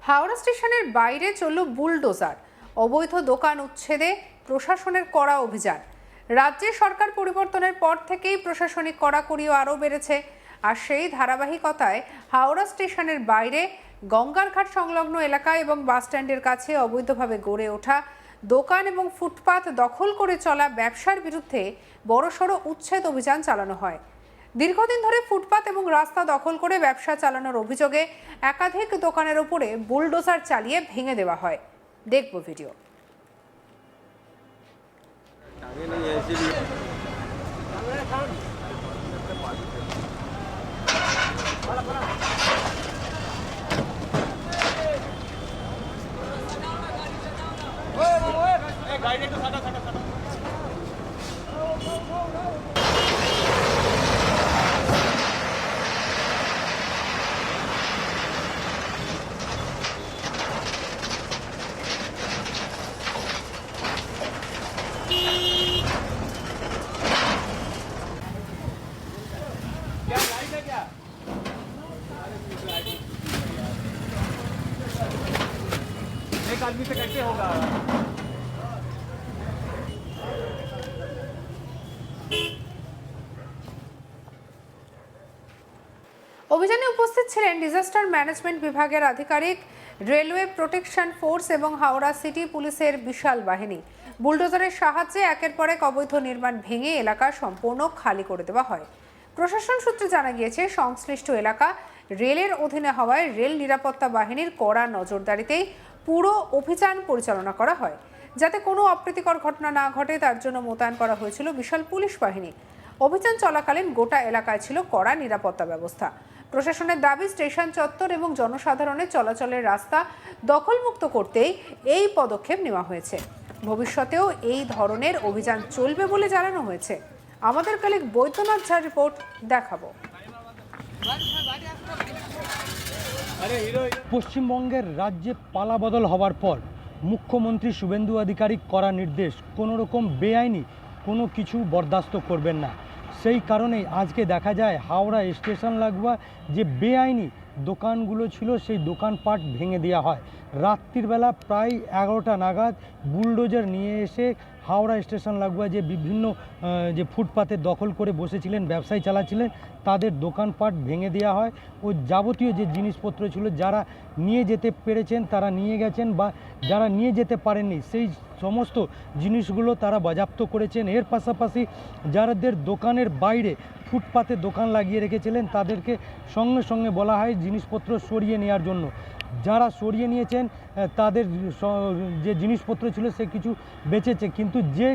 হাওড়া স্টেশনের বাইরে চলল বুলডোজার। অবৈধ দোকান উচ্ছেদে প্রশাসনের কড়া অভিযান। রাজ্যে সরকার পরিবর্তনের পর থেকেই প্রশাসনিক কড়াকড়িও আরও বেড়েছে। আর সেই ধারাবাহিকতায় হাওড়া স্টেশনের বাইরে গঙ্গারঘাট সংলগ্ন এলাকা এবং বাসস্ট্যান্ডের কাছে অবৈধভাবে গড়ে ওঠা দোকান এবং ফুটপাত দখল করে চলা ব্যবসার বিরুদ্ধে বড়সড় উচ্ছেদ অভিযান চালানো হয়। দীর্ঘদিন ধরে ফুটপাত এবং রাস্তা দখল করে ব্যবসা চালানোর অভিযোগে একাধিক দোকানের উপরে বুলডোজার চালিয়ে ভেঙে দেওয়া হয়। দেখব ভিডিও। एक आदमी से कैसे होगा? অভিযানে উপস্থিত ছিলেন ডিজাস্টার ম্যানেজমেন্ট বিভাগের আধিকারিক, রেলওয়ে প্রোটেকশন ফোর্স এবং হাওড়া সিটি পুলিশের বিশাল বাহিনী। বুলডোজারের সাহায্যে একের পর এক অবৈধ নির্মাণ ভেঙে এলাকা সম্পূর্ণ খালি করে দেওয়া হয়। প্রশাসন সূত্রে জানা গিয়েছে, সংশ্লিষ্ট এলাকা রেলের অধীনে হওয়ায় রেল নিরাপত্তা বাহিনীর কড়া নজরদারিতেই পুরো অভিযান পরিচালনা করা হয়। যাতে কোনো অপ্রীতিকর ঘটনা না ঘটে তার জন্য মোতায়েন করা হয়েছিল বিশাল পুলিশ বাহিনী। অভিযান চলাকালীন গোটা এলাকায় ছিল কড়া নিরাপত্তা ব্যবস্থা। প্রশাসনের দাবি, স্টেশন চত্বর এবং জনসাধারণের চলাচলের রাস্তা দখলমুক্ত করতেই এই পদক্ষেপ নেওয়া হয়েছে। ভবিষ্যতেও এই ধরনের অভিযান চলবে বলে জানানো হয়েছে। আমাদের কলিগ বৈদ্যনাথ ঝার রিপোর্ট দেখাবো। পশ্চিমবঙ্গের রাজ্যে পালাবদল হওয়ার পর মুখ্যমন্ত্রী শুভেন্দু অধিকারী কড়া নির্দেশ, কোনো রকম বেআইনি কোনো কিছু বরদাস্ত করবেন না। সেই কারণেই আজকে দেখা যায় হাওড়া স্টেশন লাগোয়া যে বেআইনি দোকানগুলো ছিল সেই দোকানপাট ভেঙে দেওয়া হয়। রাত্রির বেলা প্রায় 11টা নাগাদ বুলডোজার নিয়ে এসে হাওড়া স্টেশন লাগোয়া যে বিভিন্ন যে ফুটপাতে দখল করে বসেছিলেন, ব্যবসায়ী চালাচ্ছিলেন, তাদের দোকানপাট ভেঙে দেওয়া হয়। ও যাবতীয় যে জিনিসপত্র ছিল যারা নিয়ে যেতে পেরেছেন তারা নিয়ে গেছেন, বা যারা নিয়ে যেতে পারেননি সেই সমস্ত জিনিসগুলো তারা বাজেয়াপ্ত করেছেন। এর পাশাপাশি যাদের দোকানের বাইরে ফুটপাতে দোকান লাগিয়ে রেখেছিলেন তাদেরকে সঙ্গে সঙ্গে বলা হয় জিনিসপত্র সরিয়ে নেওয়ার জন্য। যারা সরিয়ে নিয়েছেন তাদের যে জিনিসপত্র ছিল সে কিছু বেঁচেছে, কিন্তু যে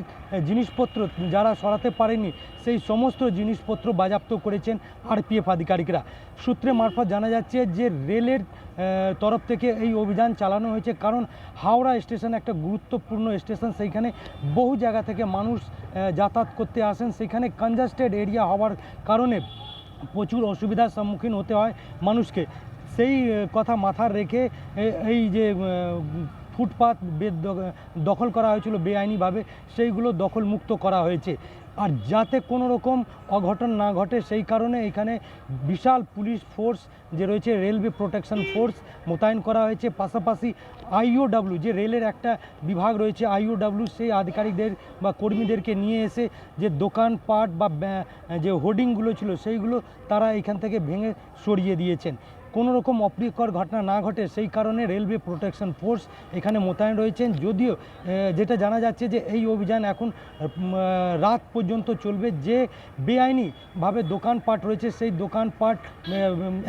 জিনিসপত্র যারা সরাতে পারেনি সেই সমস্ত জিনিসপত্র বাজেয়াপ্ত করেছেন আরপিএফ আধিকারিকরা। সূত্রে মারফত জানা যাচ্ছে যে রেলের তরফ থেকে এই অভিযান চালানো হয়েছে, কারণ হাওড়া স্টেশন একটা গুরুত্বপূর্ণ স্টেশন। সেইখানে বহু জায়গা থেকে মানুষ যাতায়াত করতে আসেন। সেখানে কনজাস্টেড এরিয়া হওয়ার কারণে প্রচুর অসুবিধার সম্মুখীন হতে হয় মানুষকে। সেই কথা মাথায় রেখে এই যে ফুটপাত দখল করা হয়েছিল বেআইনিভাবে, সেইগুলো দখলমুক্ত করা হয়েছে। আর যাতে কোনো রকম অঘটন না ঘটে সেই কারণে এখানে বিশাল পুলিশ ফোর্স যে রয়েছে, রেলওয়ে প্রোটেকশন ফোর্স মোতায়েন করা হয়েছে। পাশাপাশি আইওডব্লিউ যে রেলের একটা বিভাগ রয়েছে, আইওডব্লিউ সেই আধিকারিকদের বা কর্মীদেরকে নিয়ে এসে যে দোকানপাট বা যে হোর্ডিংগুলো ছিল সেইগুলো তারা এখান থেকে ভেঙে সরিয়ে দিয়েছেন। কোনো রকম অপ্রীতিকর ঘটনা না ঘটে সেই কারণে রেলওয়ে প্রোটেকশন ফোর্স এখানে মোতায়েন রয়েছেন। যদিও যেটা জানা যাচ্ছে যে এই অভিযান এখন রাত পর্যন্ত চলবে। যে বেআইনিভাবে দোকানপাট রয়েছে সেই দোকানপাট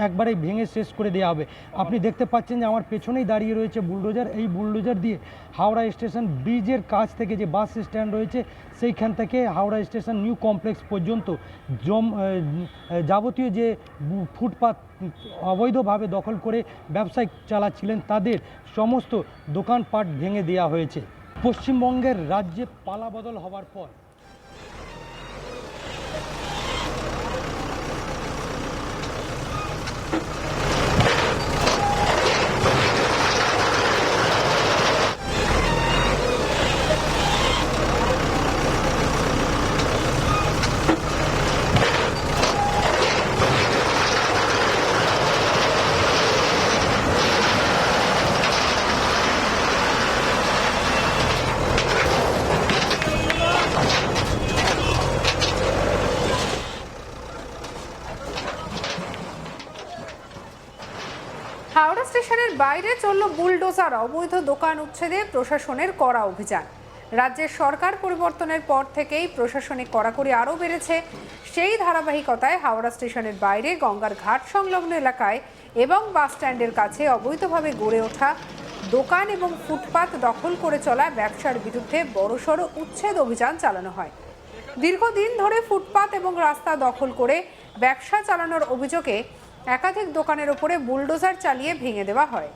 একবারেই ভেঙে শেষ করে দেওয়া হবে। আপনি দেখতে পাচ্ছেন যে আমার পেছনেই দাঁড়িয়ে রয়েছে বুলডোজার। এই বুলডোজার দিয়ে হাওড়া স্টেশন ব্রিজের কাছ থেকে যে বাস স্ট্যান্ড রয়েছে সেইখান থেকে হাওড়া স্টেশন নিউ কমপ্লেক্স পর্যন্ত যাবতীয় যে ফুটপাত অবৈধভাবে দখল করে ব্যবসায় চালাচ্ছিলেন তাদের সমস্ত দোকানপাট ভেঙে দেওয়া হয়েছে। পশ্চিমবঙ্গের রাজ্যে পালাবদল হওয়ার পর হাওড়া স্টেশনের বাইরে চলল বুলডোজার, অবৈধ দোকান উচ্ছেদে প্রশাসনের কড়া অভিযান। রাজ্যের সরকার পরিবর্তনের পর থেকেই প্রশাসনিক কড়াকড়ি আরও বেড়েছে। সেই ধারাবাহিকতায় হাওড়া স্টেশনের বাইরে গঙ্গার ঘাট সংলগ্ন এলাকায় এবং বাস স্ট্যান্ডের কাছে অবৈধভাবে গড়ে ওঠা দোকান এবং ফুটপাত দখল করে চলা ব্যবসার বিরুদ্ধে বড়সড় উচ্ছেদ অভিযান চালানো হয়। দীর্ঘদিন ধরে ফুটপাত এবং রাস্তা দখল করে ব্যবসা চালানোর অভিযোগে একাধিক দোকানের উপরে বুলডোজার চালিয়ে ভেঙে দেওয়া হয়।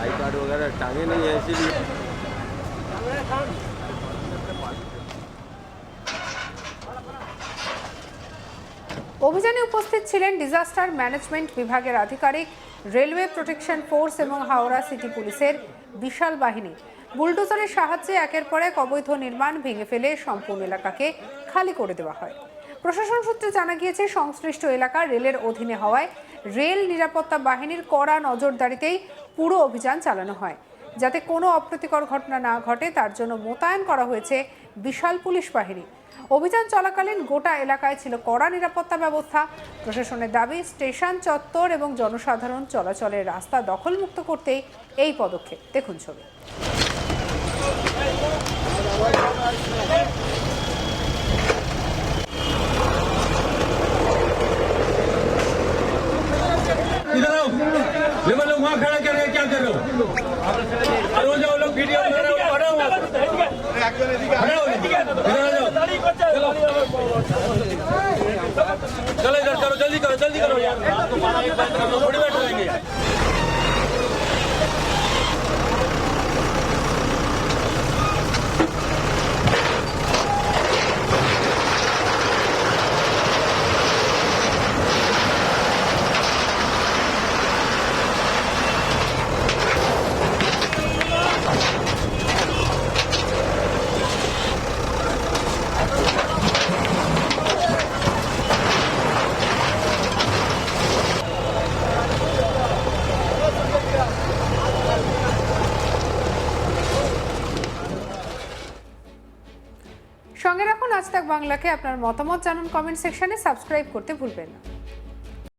आई कार्ड वगैरह टांगे नहीं है इसीलिए। অভিযানে উপস্থিত ছিলেন ডিজাস্টার ম্যানেজমেন্ট বিভাগের আধিকারিক, রেলওয়ে প্রোটেকশন ফোর্স এবং হাওড়া সিটি পুলিশের বিশাল বাহিনী। বুলডোজারের সাহায্যে একের পর এক অবৈধ নির্মাণ ভেঙে ফেলে সম্পূর্ণ এলাকাকে খালি করে দেওয়া হয়। প্রশাসন সূত্রে জানা গিয়েছে, সংশ্লিষ্ট এলাকা রেলের অধীনে হওয়ায় রেল নিরাপত্তা বাহিনীর কড়া নজরদারিতেই পুরো অভিযান চালানো হয়। যাতে কোনো অপ্রীতিকর ঘটনা না ঘটে তার জন্য মোতায়েন করা হয়েছে বিশাল পুলিশ বাহিনী। অভিযান চলাকালীন গোটা এলাকায় ছিল কড়া নিরাপত্তা ব্যবস্থা। প্রশাসনের দাবি, স্টেশন চত্বর এবং জনসাধারণ চলাচলের রাস্তা দখলমুক্ত করতেই এই পদক্ষেপ। দেখুন ছবি। लेबर लोग वहाँ खड़ा कर रहे हैं, क्या कर रहे हो? और वो जो लोग वीडियो बना रहे हैं, हटाओ वहाँ से। हटाओ, इधर आ जाओ। चलो इधर, चलो जल्दी करो यार। हम लोग थोड़ी बैठ रहेंगे यार। সঙ্গে রাখুন আজ তাক বাংলাকে। আপনার মতামত জানান কমেন্ট সেকশনে, সাবস্ক্রাইব করতে ভুলবেন না।